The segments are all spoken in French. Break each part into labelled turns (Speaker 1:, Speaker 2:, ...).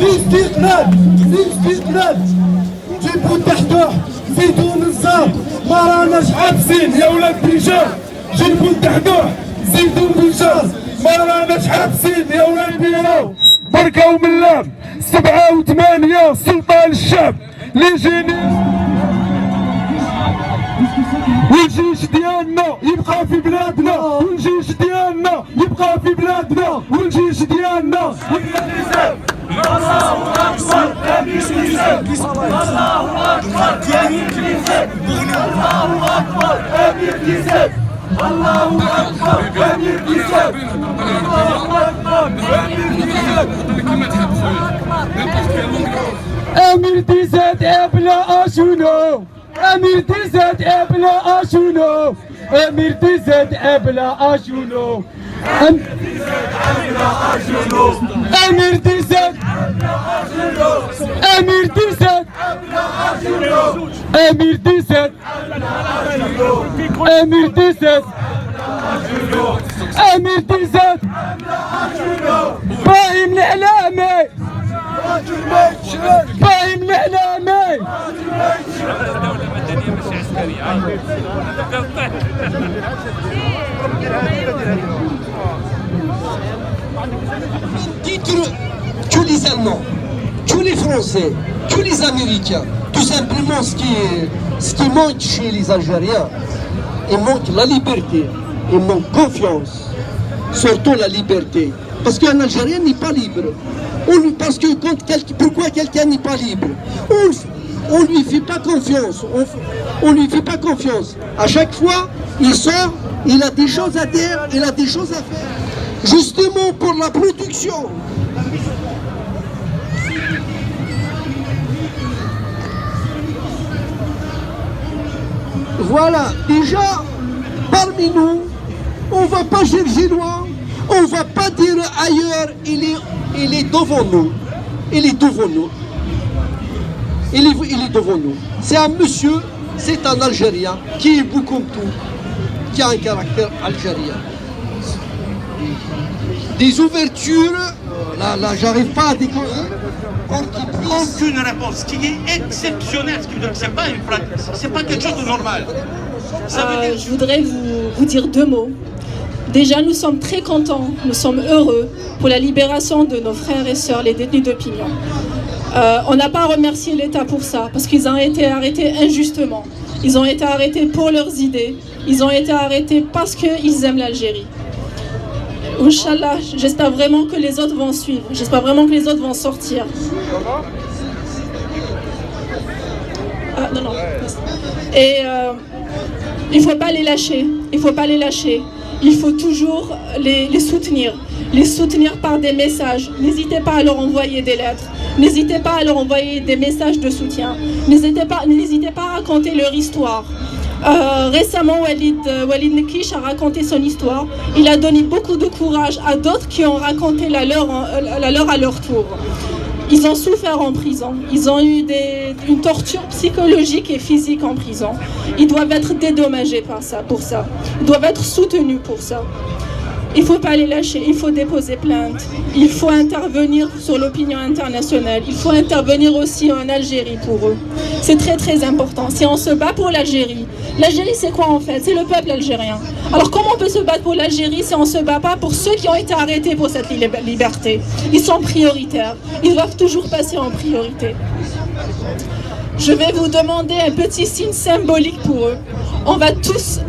Speaker 1: الاستقلال جيبوا تحته زيدوا نصاب ما راناش حابسين يا ولاد الرجال جيبوا تحته زيدوا بالجاز ما راناش حابسين يا ولاد الرجال بركة ومن لام 7 و8 سلطة للشعب اللي جيني والجيش ديالنا يبقى في بلادنا والجيش ديالنا يبقى في بلادنا والجيش ديالنا الله اكبر امير تيزاد الله اكبر امير تيزاد الله اكبر امير تيزاد الله اكبر امير تيزاد الله اكبر امير تيزاد امير تيزاد ابلا اشونو امير تيزاد ابلا اشونو امير تيزاد ابلا اشونو امير تيزاد امير تيزاد امير تيزاد امير تيزاد امير تيزاد فاهم الاعلامي فاهم الاعلامي
Speaker 2: Titre que les Allemands, que les Français, que les Américains, tout simplement ce qui manque chez les Algériens, il manque la liberté, il manque confiance, surtout la liberté. Parce qu'un Algérien n'est pas libre. Parce que pourquoi quelqu'un n'est pas libre? On lui fait pas confiance. On lui fait pas confiance. À chaque fois, il sort, il a des choses à dire, il a des choses à faire. Justement pour la production. Voilà, déjà, parmi nous, on va pas chercher loin, on va pas dire ailleurs, il est devant nous. Il est devant nous. Il est devant nous. C'est un monsieur, c'est un Algérien, qui est beau comme tout, qui a un caractère algérien. Des ouvertures, là, j'arrive pas à découvrir.
Speaker 3: Aucune réponse, ce qui est exceptionnel, ce qui veut dire que c'est pas quelque chose de normal.
Speaker 4: Je voudrais vous dire 2 mots. Déjà, nous sommes très contents, nous sommes heureux pour la libération de nos frères et sœurs, les détenus d'opinion. On n'a pas remercié l'État pour ça, parce qu'ils ont été arrêtés injustement. Ils ont été arrêtés pour leurs idées, ils ont été arrêtés parce qu'ils aiment l'Algérie. Inch'Allah, j'espère vraiment que les autres vont suivre, j'espère vraiment que les autres vont sortir. Ah, non. Et il ne faut pas les lâcher, il ne faut pas les lâcher. Il faut toujours les soutenir par des messages. N'hésitez pas à leur envoyer des lettres. N'hésitez pas à leur envoyer des messages de soutien. N'hésitez pas à raconter leur histoire. Récemment, Walid Nekish a raconté son histoire. Il a donné beaucoup de courage à d'autres qui ont raconté la leur à leur tour. Ils ont souffert en prison. Ils ont eu une torture psychologique et physique en prison. Ils doivent être dédommagés pour ça. Ils doivent être soutenus pour ça. Il ne faut pas les lâcher, il faut déposer plainte. Il faut intervenir sur l'opinion internationale. Il faut intervenir aussi en Algérie pour eux. C'est très très important. Si on se bat pour l'Algérie, l'Algérie c'est quoi en fait? C'est le peuple algérien. Alors comment on peut se battre pour l'Algérie si on ne se bat pas pour ceux qui ont été arrêtés pour cette liberté? Ils sont prioritaires. Ils doivent toujours passer en priorité. Je vais vous demander un petit signe symbolique pour eux. On va tous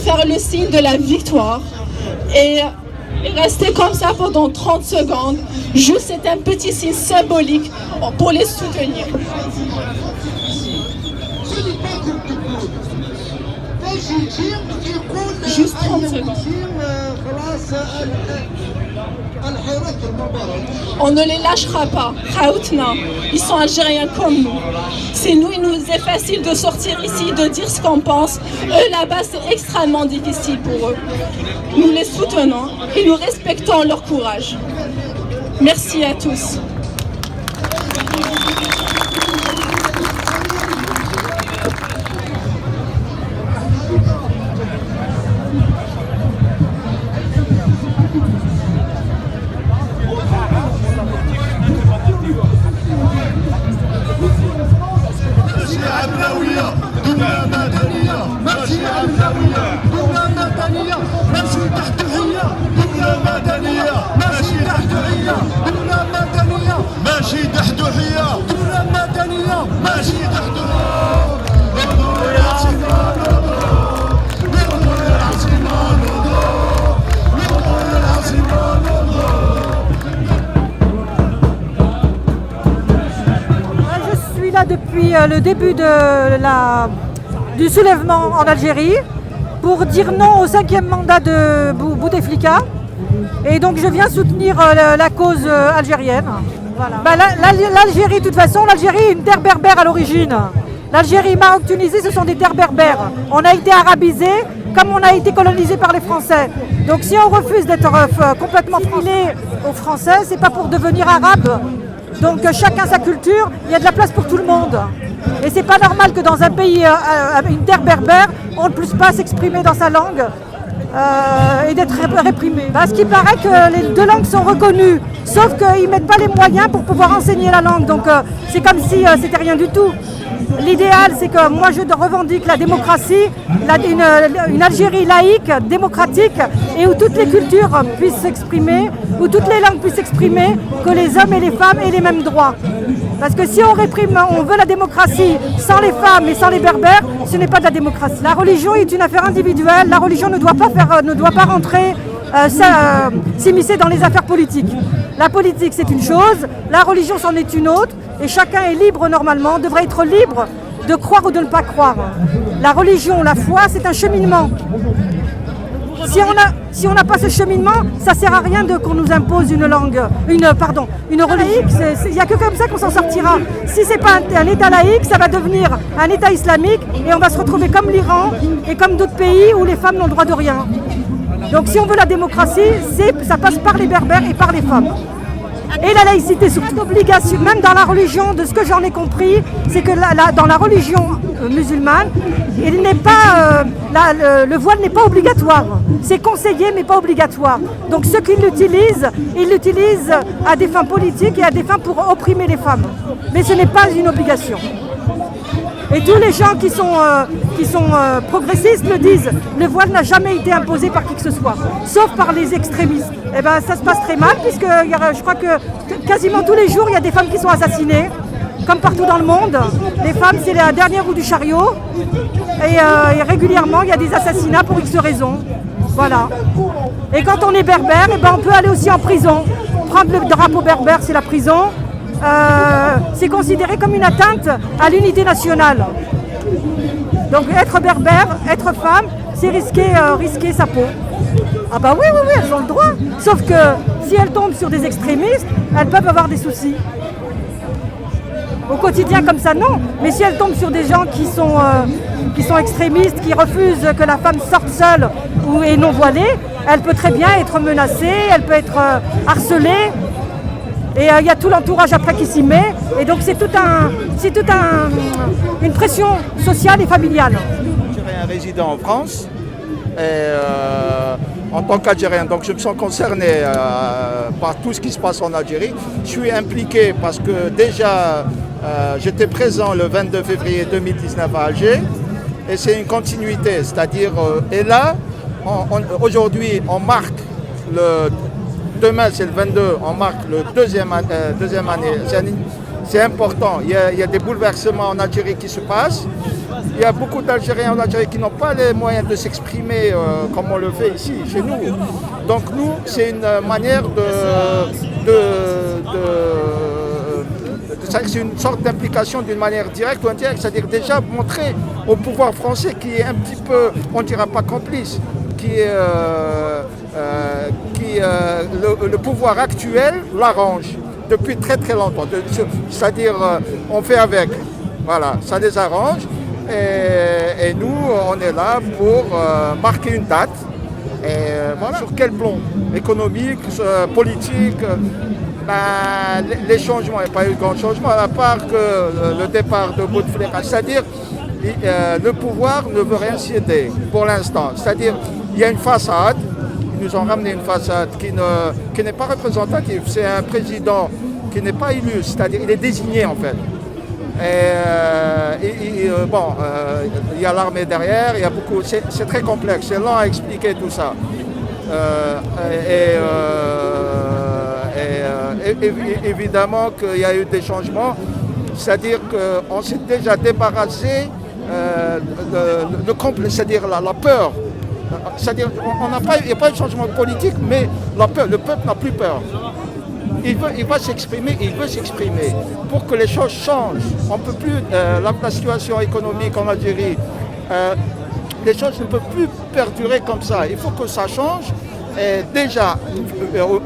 Speaker 4: faire le signe de la victoire. Et rester comme ça pendant 30 secondes. Juste, c'est un petit signe symbolique pour les soutenir. Juste 30 secondes. On ne les lâchera pas. Ils sont algériens comme nous. C'est nous, il nous est facile de sortir ici, de dire ce qu'on pense. Eux là-bas, c'est extrêmement difficile pour eux. Nous les soutenons et nous respectons leur courage. Merci à tous.
Speaker 5: depuis le début du soulèvement en Algérie pour dire non au 5e mandat de Bouteflika. Et donc je viens soutenir la cause algérienne. Voilà. L'Algérie, de toute façon, l'Algérie est une terre berbère à l'origine. L'Algérie, Maroc, Tunisie, ce sont des terres berbères. On a été arabisés comme on a été colonisés par les Français. Donc si on refuse d'être complètement filé aux Français, c'est pas pour devenir arabe. Donc chacun sa culture, il y a de la place pour tout le monde. Et c'est pas normal que dans un pays, une terre berbère, on ne puisse pas s'exprimer dans sa langue et d'être réprimé. Parce qu'il paraît que les deux langues sont reconnues, sauf qu'ils ne mettent pas les moyens pour pouvoir enseigner la langue. Donc c'est comme si c'était rien du tout. L'idéal, c'est que moi je revendique la démocratie, une Algérie laïque, démocratique, et où toutes les cultures puissent s'exprimer, où toutes les langues puissent s'exprimer, que les hommes et les femmes aient les mêmes droits. Parce que si on réprime, on veut la démocratie sans les femmes et sans les berbères, ce n'est pas de la démocratie. La religion est une affaire individuelle, la religion ne doit pas rentrer, s'immiscer dans les affaires politiques. La politique, c'est une chose, la religion, c'en est une autre, et chacun est libre normalement, devrait être libre de croire ou de ne pas croire. La religion, la foi, c'est un cheminement. Si on n'a pas ce cheminement, ça ne sert à rien qu'on nous impose une langue, une religion. Il n'y a que comme ça qu'on s'en sortira. Si ce n'est pas un État laïque, ça va devenir un État islamique et on va se retrouver comme l'Iran et comme d'autres pays où les femmes n'ont le droit de rien. Donc si on veut la démocratie, ça passe par les berbères et par les femmes. Et la laïcité, surtout obligation, même dans la religion, de ce que j'en ai compris, c'est que dans la religion musulmane, le voile n'est pas obligatoire. C'est conseillé mais pas obligatoire. Donc ceux qui l'utilisent, ils l'utilisent à des fins politiques et à des fins pour opprimer les femmes. Mais ce n'est pas une obligation. Et tous les gens qui sont progressistes le disent, le voile n'a jamais été imposé par qui que ce soit, sauf par les extrémistes. Et ben ça se passe très mal, puisque je crois que quasiment tous les jours, il y a des femmes qui sont assassinées, comme partout dans le monde. Les femmes, c'est la dernière roue du chariot, et régulièrement, il y a des assassinats pour X raisons. Voilà. Et quand on est berbère, et ben on peut aller aussi en prison. Prendre le drapeau berbère, c'est la prison. C'est considéré comme une atteinte à l'unité nationale. Donc être berbère, être femme, c'est risquer sa peau. Ah bah oui, elles ont le droit. Sauf que si elles tombent sur des extrémistes, elles peuvent avoir des soucis. Au quotidien comme ça, non. Mais si elles tombent sur des gens qui sont extrémistes, qui refusent que la femme sorte seule et non voilée, elle peut très bien être menacée, elle peut être harcelée. Et il y a tout l'entourage après qui s'y met. Et donc c'est une pression sociale et familiale.
Speaker 6: Algérien résident en France. Et en tant qu'Algérien, donc je me sens concerné par tout ce qui se passe en Algérie. Je suis impliqué parce que déjà j'étais présent le 22 février 2019 à Alger. Et c'est une continuité, c'est-à-dire, et là, aujourd'hui, on marque demain c'est le 22, on marque le deuxième année. C'est important, il y a des bouleversements en Algérie qui se passent. Il y a beaucoup d'Algériens en Algérie qui n'ont pas les moyens de s'exprimer comme on le fait ici, chez nous. Donc nous, c'est une manière c'est une sorte d'implication d'une manière directe ou indirecte, c'est-à-dire déjà montrer au pouvoir français qui est un petit peu, on ne dira pas complice, le pouvoir actuel l'arrange depuis très très longtemps. C'est-à-dire on fait avec, voilà, ça les arrange et nous on est là pour marquer une date. Et voilà. Sur quel plan? Économique, politique, les changements, il n'y a pas eu de grand changement, à part que le départ de Bouteflika, c'est-à-dire le pouvoir ne veut rien céder pour l'instant. C'est-à-dire il y a une façade, ils nous ont ramené une façade qui n'est pas représentative. C'est un président qui n'est pas élu, c'est-à-dire il est désigné en fait. Il y a l'armée derrière, il y a beaucoup. C'est très complexe, c'est lent à expliquer tout ça. Évidemment qu'il y a eu des changements, c'est-à-dire qu'on s'est déjà débarrassé c'est-à-dire la peur. C'est-à-dire il n'y a pas eu de changement politique, mais la peur, le peuple n'a plus peur. il va s'exprimer, il veut s'exprimer pour que les choses changent. On ne peut plus, la situation économique en Algérie, les choses ne peuvent plus perdurer comme ça. Il faut que ça change. Et déjà,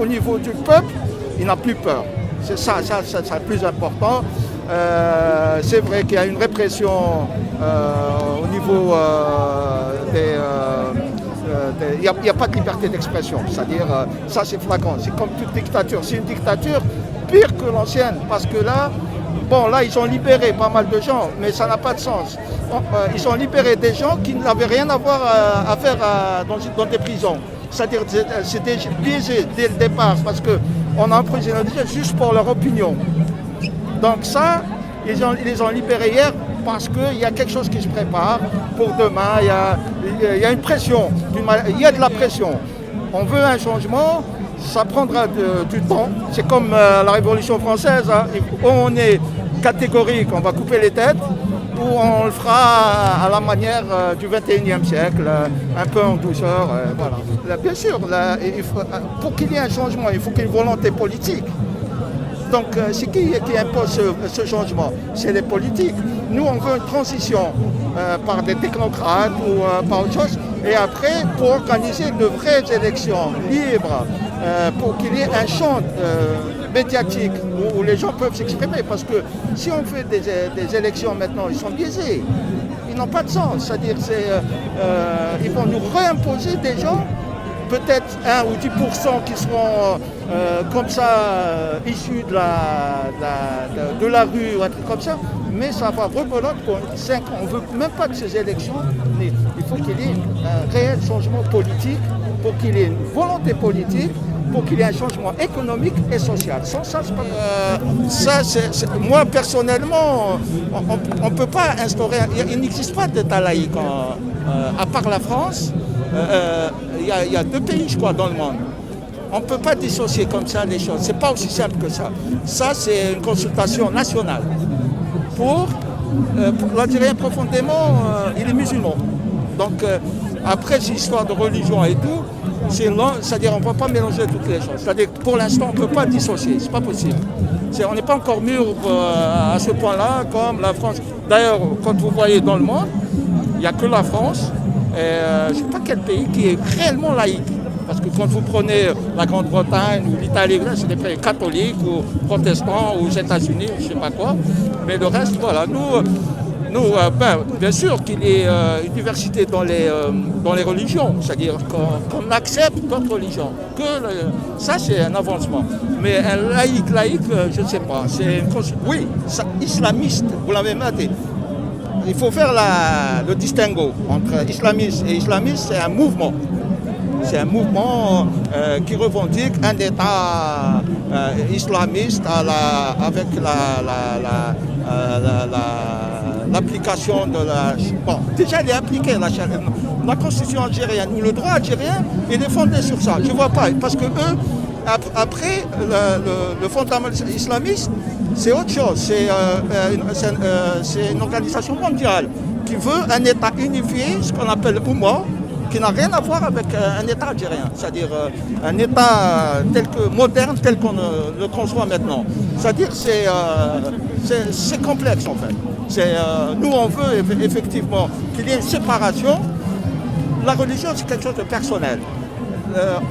Speaker 6: au niveau du peuple, il n'a plus peur. C'est ça le plus important. C'est vrai qu'il y a une répression au niveau il n'y a pas de liberté d'expression. C'est-à-dire, ça c'est flagrant. C'est comme toute dictature. C'est une dictature pire que l'ancienne. Parce que là, ils ont libéré pas mal de gens, mais ça n'a pas de sens. Ils ont libéré des gens qui n'avaient rien à voir à faire dans des prisons. C'est-à-dire c'était biaisé dès le départ parce qu'on a emprisonné des gens juste pour leur opinion. Donc ça, ils les ont libérés hier parce qu'il y a quelque chose qui se prépare pour demain. Il y a une pression, il y a de la pression. On veut un changement, ça prendra du temps. C'est comme la Révolution française, hein. On est catégorique, on va couper les têtes, ou on le fera à la manière du 21e siècle, un peu en douceur. Voilà. Là, bien sûr, pour qu'il y ait un changement, il faut qu'il y ait une volonté politique. Donc c'est qui impose ce changement? C'est les politiques. Nous, on veut une transition par des technocrates ou par autre chose. Et après, pour organiser de vraies élections libres, pour qu'il y ait un champ médiatique où les gens peuvent s'exprimer. Parce que si on fait des élections maintenant, ils sont biaisés. Ils n'ont pas de sens. C'est-à-dire ils vont nous réimposer des gens, peut-être 1 ou 10% qui seront comme ça issus de la rue ou un truc comme ça, mais ça va rebelote pour 5 ans. On ne veut même pas de ces élections, mais il faut qu'il y ait un réel changement politique, pour qu'il y ait une volonté politique, pour qu'il y ait un changement économique et social. Sans ça, c'est pas... moi, personnellement, on ne peut pas instaurer... Il n'existe pas d'État laïque, à part la France. Il y a 2 pays, je crois, dans le monde. On ne peut pas dissocier comme ça les choses. Ce n'est pas aussi simple que ça. Ça, c'est une consultation nationale. Pour l'Algérien, profondément, il est musulman. Donc, après, c'est histoire de religion et tout. C'est-à-dire, on ne peut pas mélanger toutes les choses. C'est-à-dire, pour l'instant, on ne peut pas dissocier. Ce n'est pas possible. On n'est pas encore mûr à ce point-là, comme la France. D'ailleurs, quand vous voyez dans le monde, il n'y a que la France. Je ne sais pas quel pays qui est réellement laïque. Parce que quand vous prenez la Grande-Bretagne ou l'Italie, c'est des pays catholiques ou protestants ou aux États-Unis, je ne sais pas quoi. Mais le reste, voilà, nous bien sûr qu'il y a une diversité dans les religions. C'est-à-dire qu'on accepte d'autres religions. Ça, c'est un avancement. Mais un laïque, je ne sais pas. Oui, islamiste, vous l'avez maté. Il faut faire le distinguo entre islamiste et islamiste, c'est un mouvement. C'est un mouvement qui revendique un État islamiste avec l'application de la... Bon, déjà, elle est appliquée, la constitution algérienne ou le droit algérien, il est fondé sur ça. Je ne vois pas, parce que eux, après, le fondamentalisme islamiste, c'est autre chose. C'est une organisation mondiale qui veut un État unifié, ce qu'on appelle Oumma, qui n'a rien à voir avec un État algérien, c'est-à-dire un État moderne tel qu'on le conçoit maintenant. C'est-à-dire c'est complexe en fait. Nous on veut effectivement qu'il y ait une séparation. La religion c'est quelque chose de personnel.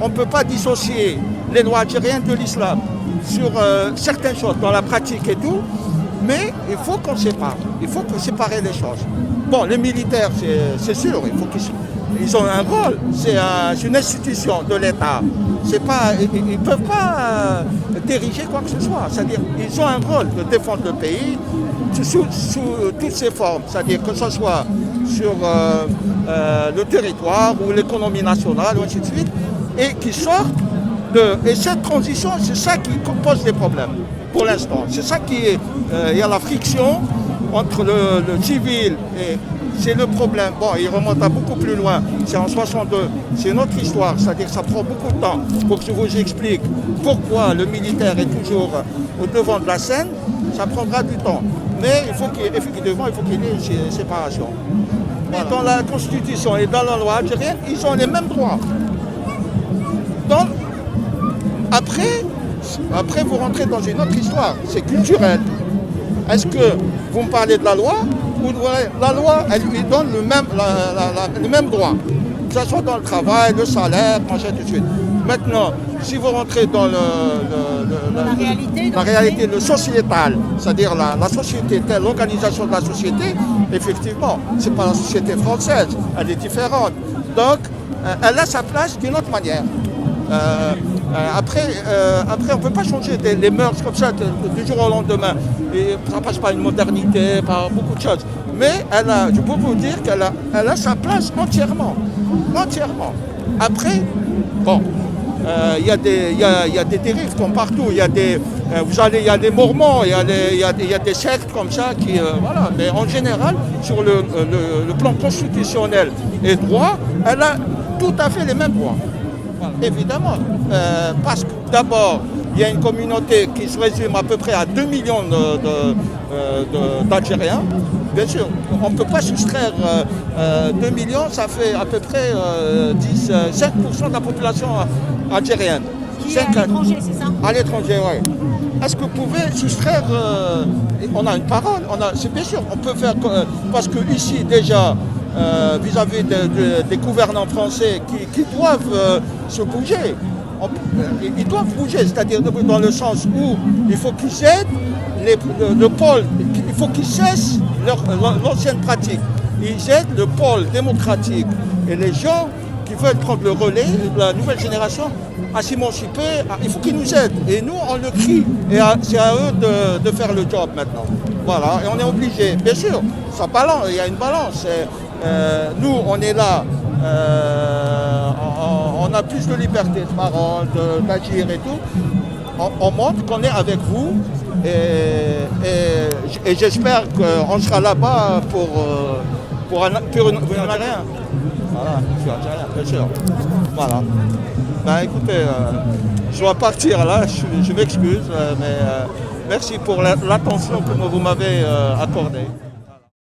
Speaker 6: On ne peut pas dissocier les lois algériennes de l'islam sur certaines choses dans la pratique et tout, mais il faut qu'on sépare. Il faut séparer les choses. Bon, les militaires, c'est sûr, il faut qu'ils ont un rôle, c'est une institution de l'État. Ils ne peuvent pas diriger quoi que ce soit. C'est-à-dire ils ont un rôle de défendre le pays sous toutes ses formes. C'est-à-dire que ce soit sur le territoire ou l'économie nationale, ou ainsi de suite, et qui sortent et cette transition, c'est ça qui pose des problèmes pour l'instant. C'est ça il y a la friction entre le civil et... C'est le problème. Bon, il remonte à beaucoup plus loin. C'est en 62. C'est une autre histoire. C'est-à-dire que ça prend beaucoup de temps pour que je vous explique pourquoi le militaire est toujours au devant de la scène. Ça prendra du temps. Mais il faut qu'il y ait une séparation. Voilà. Dans la Constitution et dans la loi algérienne, ils ont les mêmes droits. Donc, après, après vous rentrez dans une autre histoire, c'est culturel. Est-ce que vous me parlez de la loi ou la loi, elle lui donne le même droit, que ce soit dans le travail, le salaire, machin, tout de suite. Maintenant, si vous rentrez dans la réalité, le sociétal, c'est-à-dire la société, l'organisation de la société, effectivement, ce n'est pas la société française, elle est différente. Donc, elle a sa place d'une autre manière. Après, on ne peut pas changer les mœurs comme ça du jour au lendemain. Et ça passe par une modernité, par beaucoup de choses. Mais je peux vous dire qu'elle a sa place entièrement. Entièrement. Après, bon, il y a des dérives comme partout. Il y a des Mormons, il y a des sectes comme ça qui, voilà. Mais en général, sur le plan constitutionnel et droit, elle a tout à fait les mêmes droits. Voilà. Évidemment, parce que d'abord, il y a une communauté qui se résume à peu près à 2 millions d'Algériens. Bien sûr, on ne peut pas soustraire 2 millions, ça fait à peu près 5% de la population algérienne.
Speaker 7: Qui est à l'étranger, c'est ça?
Speaker 6: À l'étranger, oui. Est-ce que vous pouvez soustraire on a une parole, c'est bien sûr, on peut faire... parce que ici, déjà, vis-à-vis des gouvernants français qui doivent se bouger, ils doivent bouger, c'est-à-dire dans le sens où il faut qu'ils aident le pôle, il faut qu'ils cessent l'ancienne pratique. Ils aident le pôle démocratique et les gens qui veulent prendre le relais, la nouvelle génération, à s'émanciper, il faut qu'ils nous aident. Et nous, on le crie. Et c'est à eux de faire le job maintenant. Voilà, et on est obligé. Bien sûr, ça balance, il y a une balance. Nous, on est là, on a plus de liberté de parole, d'agir et tout. On montre qu'on est avec vous et j'espère qu'on sera là-bas pour un Algérien. Voilà, je suis algérien, bien sûr. Voilà. Ben écoutez, je dois partir là, je m'excuse, mais merci pour l'attention que vous m'avez accordée.